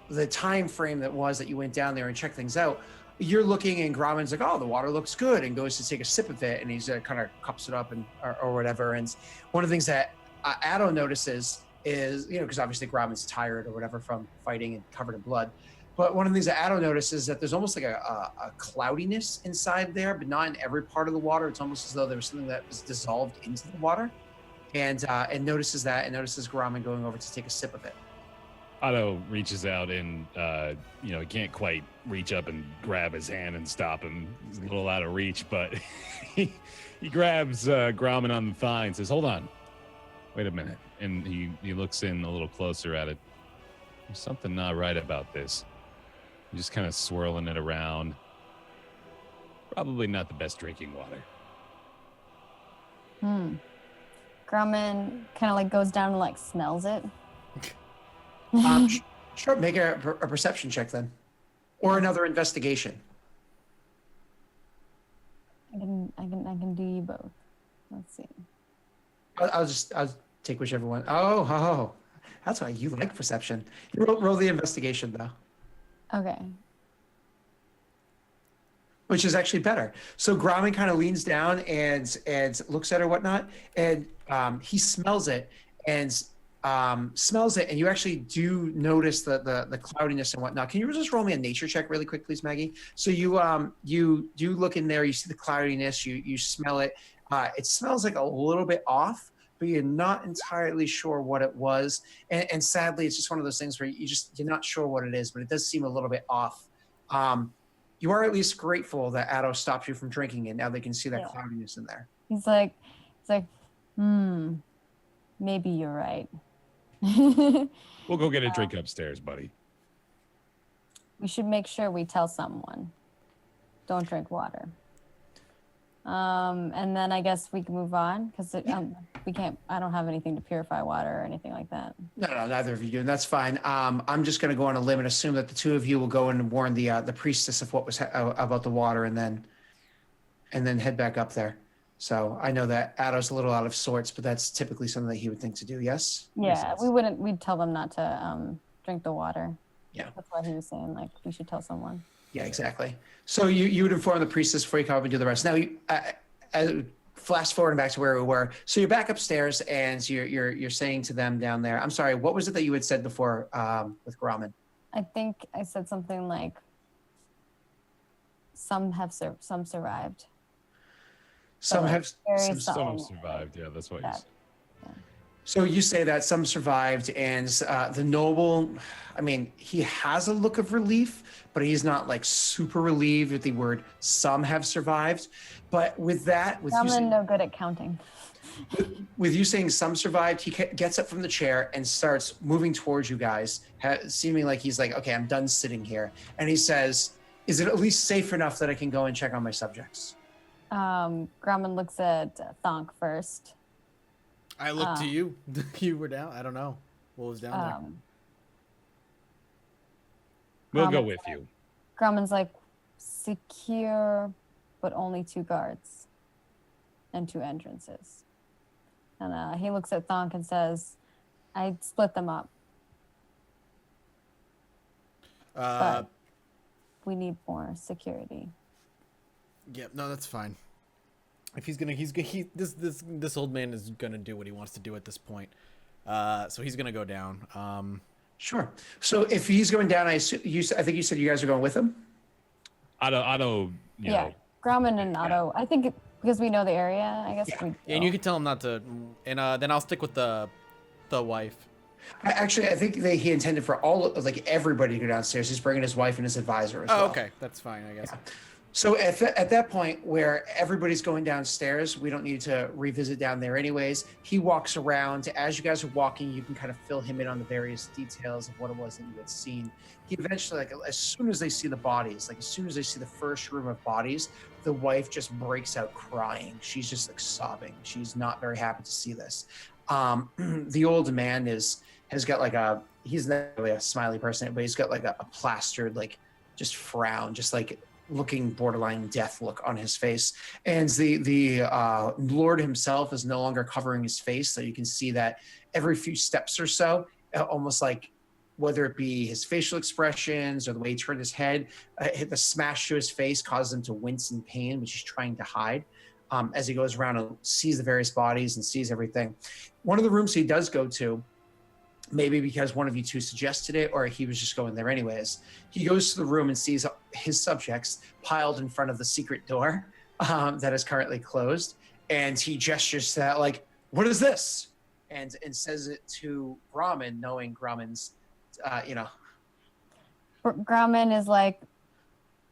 the time frame that you went down there and checked things out, you're looking and Grommen's like, oh, the water looks good, and goes to take a sip of it, and he's kind of cups it up and or whatever. And one of the things that Addo notices is, because obviously Grommen's tired or whatever from fighting and covered in blood. But one of the things that Addo notices is that there's almost like a cloudiness inside there, but not in every part of the water. It's almost as though there was something that was dissolved into the water, and notices that, and notices Grommen going over to take a sip of it. Otto reaches out and, he can't quite reach up and grab his hand and stop him. He's a little out of reach, but he grabs Grommen on the thigh and says, hold on, wait a minute. And he looks in a little closer at it. There's something not right about this. Just kind of swirling it around. Probably not the best drinking water. Grumman kind of like goes down and like smells it. Sure, make a perception check then, or another investigation. I can do you both. Let's see. I'll take whichever one. Oh, that's why you like perception. You roll the investigation though. Okay. Which is actually better. So Grommen kind of leans down and looks at her, whatnot, and he smells it and you actually do notice the cloudiness and whatnot. Can you just roll me a nature check really quick, please, Maggie? So you do look in there, you see the cloudiness, you smell it. It smells like a little bit off, but you're not entirely sure what it was. And sadly, it's just one of those things where you're not sure what it is, but it does seem a little bit off. You are at least grateful that Addo stopped you from drinking, and now they can see that cloudiness in there. He's like, maybe you're right. We'll go get a drink upstairs, buddy. We should make sure we tell someone. don't drink water. And then I guess we can move on because we can't. I don't have anything to purify water or anything like that. No, neither of you do, and that's fine. I'm just going to go on a limb and assume that the two of you will go in and warn the priestess of what was about the water, and then head back up there. So I know that Addo's a little out of sorts, but that's typically something that he would think to do. Yes. Yeah, we wouldn't. We'd tell them not to drink the water. Yeah. That's why he was saying like we should tell someone. Yeah, exactly. So you would inform the priestess before you come up and do the rest. Now, flash forward back to where we were. So you're back upstairs, and you're saying to them down there. I'm sorry. What was it that you had said before with Grauman? I think I said something like, "Some survived." Some like, have very Some have survived. Yeah, that's what you said. So you say that some survived, and the noble, I mean, he has a look of relief, but he's not like super relieved with the word "some have survived." But with that, I'm no good at counting. with you saying some survived, he gets up from the chair and starts moving towards you guys, seeming like he's like, okay, I'm done sitting here. And he says, "Is it at least safe enough that I can go and check on my subjects?" Grauman looks at Thonk first. I look to you. You were down. I don't know what was down there. We'll go with you. Grauman's like, secure, but only 2 guards and 2 entrances. And he looks at Thonk and says, "I'd split them up. But we need more security." Yeah, no, that's fine. If this old man is gonna do what he wants to do at this point, so he's gonna go down. Sure. So if he's going down, I think you said you guys are going with him. Otto, you know, Grauman and Otto. I think because we know the area. I guess. Yeah. And you can tell him not to, and then I'll stick with the wife. Actually, I think he intended for everybody to go downstairs. He's bringing his wife and his advisor as well. Okay, that's fine, I guess. Yeah. So at that point where everybody's going downstairs, we don't need to revisit down there anyways. He walks around. As you guys are walking, you can kind of fill him in on the various details of what it was that you had seen. He eventually, as soon as they see the bodies, as soon as they see the first room of bodies, the wife just breaks out crying. She's just sobbing. She's not very happy to see this. The old man has got he's not really a smiley person, but he's got a plastered just frown, just looking borderline death look on his face. And the Lord himself is no longer covering his face, so you can see that every few steps or so, almost whether it be his facial expressions or the way he turned his head, the smash to his face causes him to wince in pain, which he's trying to hide. As he goes around and sees the various bodies and sees everything. One of the rooms he does go to, maybe because one of you two suggested it, or he was just going there anyways, he goes to the room and sees his subjects piled in front of the secret door that is currently closed. And he gestures to that, "What is this?" And says it to Grauman, knowing Grauman's, Grauman is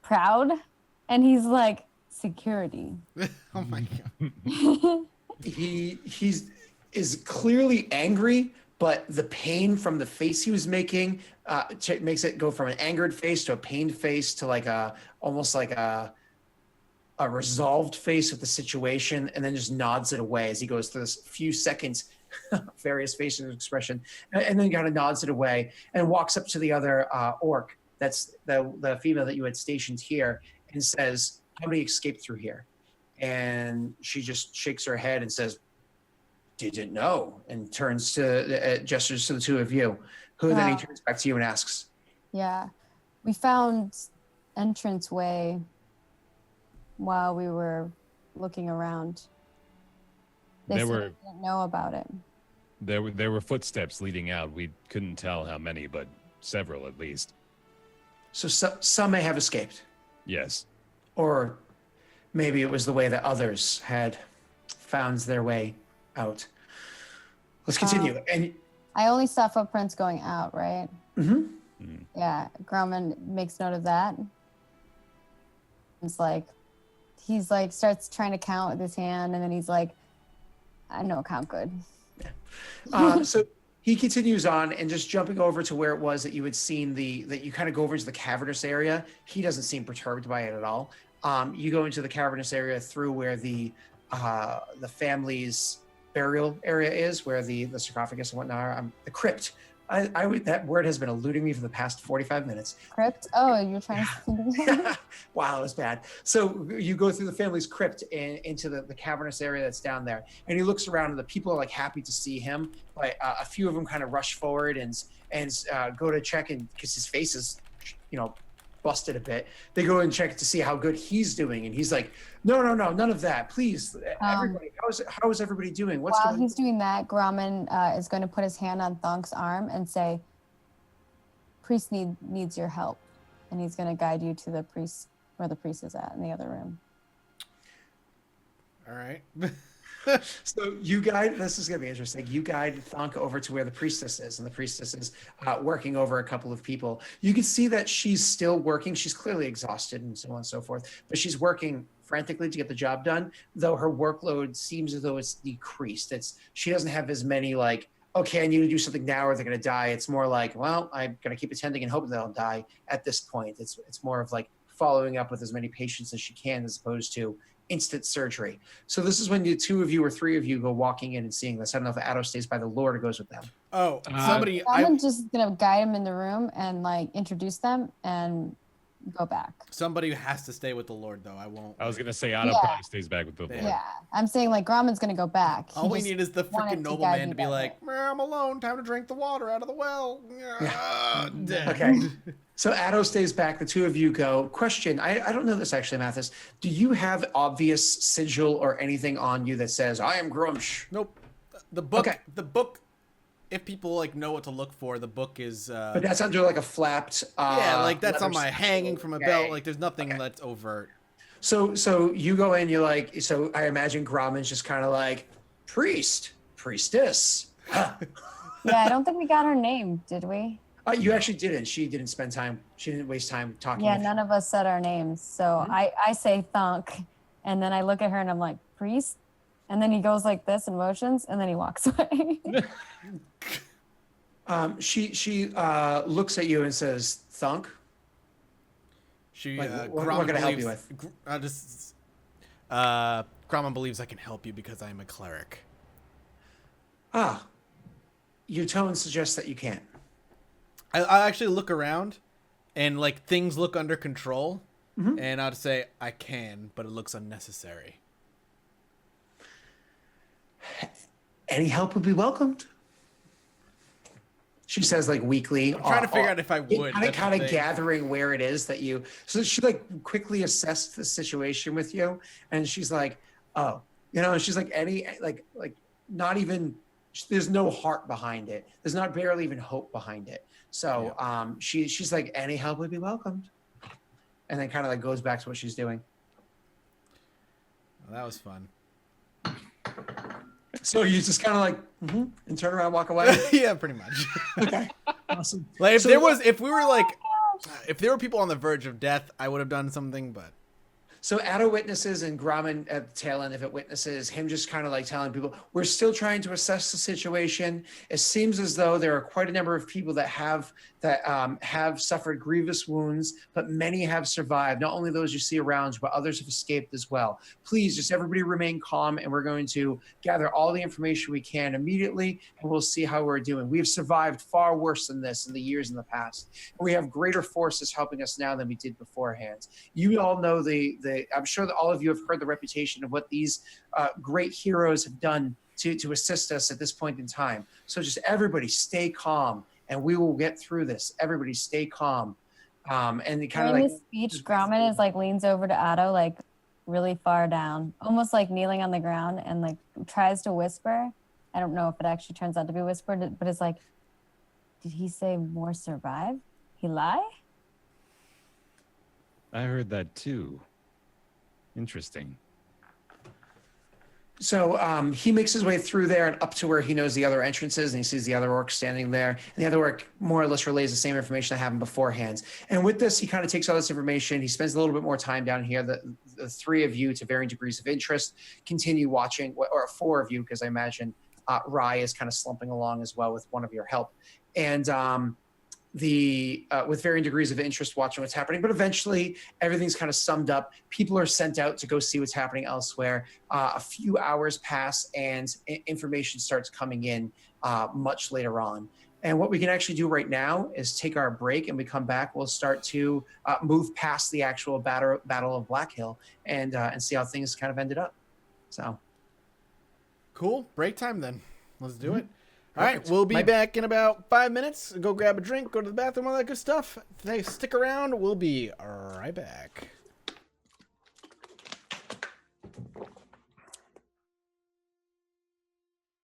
proud, and he's security. Oh my god. He is clearly angry, but the pain from the face he was making makes it go from an angered face to a pained face to almost a resolved face with the situation, and then just nods it away as he goes through this few seconds, various facial expression, and then kind of nods it away and walks up to the other orc, that's the female that you had stationed here, and says, "How many escaped through here?" And she just shakes her head and says, "Didn't know," and turns to gestures to the two of you, who then he turns back to you and asks, "Yeah, we found entranceway while we were looking around. They didn't know about it." There were footsteps leading out. We couldn't tell how many, but several at least. So some may have escaped. Yes. Or maybe it was the way that others had found their way out. Let's continue. And I only saw footprints going out, right? Mm-hmm. Yeah, Grauman makes note of that. It's he's starts trying to count with his hand, and then he's I don't count good. So he continues on, and just jumping over to where it was that you had seen that you kind of go over to the cavernous area. He doesn't seem perturbed by it at all. You go into the cavernous area through where the family's burial area is, where the sarcophagus and whatnot are. The crypt. That word has been eluding me for the past 45 minutes. Crypt? Oh, you're trying to. Wow, it was bad. So you go through the family's crypt and into the cavernous area that's down there. And he looks around and the people are like happy to see him. But a few of them kind of rush forward and go to check, and because his face is, busted a bit. They go and check to see how good he's doing. And he's like, no, none of that. Please, everybody, how is everybody doing? What's While going he's doing that, Grauman is going to put his hand on Thunk's arm and say, priest needs your help. And he's going to guide you to the priest, where the priest is at in the other room. All right. So this is going to be interesting. You guide Thunk over to where the priestess is, and the priestess is working over a couple of people. You can see that she's still working. She's clearly exhausted and so on and so forth, but she's working frantically to get the job done, though her workload seems as though it's decreased. She doesn't have as many okay, I need to do something now or they're going to die. It's more like, well, I'm going to keep attending and hope they'll die at this point. It's more of following up with as many patients as she can, as opposed to instant surgery. So this is when the two of you or three of you go walking in and seeing this. I don't know if Addo stays by the Lord or goes with them. Oh, somebody. I'm just going to guide him in the room and introduce them and go back. Somebody has to stay with the Lord, though. I won't. I was gonna say Otto probably stays back with the Lord. Yeah, I'm saying Grauman's gonna go back. All we need is the freaking nobleman to be like, I'm alone. Time to drink the water out of the well. Dead. Okay. So Addo stays back. The two of you go. Question: I don't know this actually, Mathis. Do you have obvious sigil or anything on you that says I am Grumsh? Nope. The book. Okay. The book. If people know what to look for, the book is. But that's under a flapped. That's on my hanging from a belt. There's nothing that's overt. So you go in. You're like. So I imagine Grauman's just kind of priestess. Yeah, I don't think we got her name, did we? You actually didn't. She didn't spend time. She didn't waste time talking. Yeah, none of us said our names. So I say Thunk, and then I look at her and I'm like, priest? And then he goes like this in motions, and then he walks away. She looks at you and says, Thunk? She, what can I help you with? Grauman believes I can help you because I am a cleric. Your tone suggests that you can't. I actually look around, and things look under control, Mm-hmm. and I'd say I can, but it looks unnecessary. Any help would be welcomed. She says weekly. I'm trying to figure out if I would. Kind of gathering where it is that you. So she quickly assessed the situation with you, and she's like, oh, she's not even. There's no heart behind it. There's not barely even hope behind it. So she's like, any help would be welcomed, and then kind of goes back to what she's doing. Well, that was fun. So you just kind of and turn around, walk away. Yeah, pretty much. Okay, awesome. If there were people on the verge of death, I would have done something, but. So Addo witnesses and Grauman at the tail end of it witnesses him just kind of telling people, we're still trying to assess the situation. It seems as though there are quite a number of people that have suffered grievous wounds, but many have survived. Not only those you see around, but others have escaped as well. Please, just everybody remain calm, and we're going to gather all the information we can immediately, and we'll see how we're doing. We have survived far worse than this in the years in the past. We have greater forces helping us now than we did beforehand. You all know I'm sure that all of you have heard the reputation of what these great heroes have done to assist us at this point in time. So just everybody stay calm, and we will get through this. Everybody stay calm. And kind of his speech, Grauman is leans over to Addo, really far down, almost kneeling on the ground, and tries to whisper. I don't know if it actually turns out to be whispered, but it's did he say more survive? He lie? I heard that too. Interesting. So he makes his way through there and up to where he knows the other entrances, and he sees the other orc standing there. And the other orc more or less relays the same information that happened beforehand. And with this, he kind of takes all this information. He spends a little bit more time down here. The three of you, to varying degrees of interest, continue watching, or four of you, because I imagine Rye is kind of slumping along as well with one of your help. And with varying degrees of interest watching what's happening. But eventually, everything's kind of summed up. People are sent out to go see what's happening elsewhere. A few hours pass, and information starts coming in much later on. And what we can actually do right now is take our break, and we come back. We'll start to move past the actual battle of Black Hill and see how things kind of ended up. So, cool. Break time then. Let's do it. All Perfect. right, we'll be back in about 5 minutes. Go grab a drink, go to the bathroom, all that good stuff. Stick around. We'll be right back.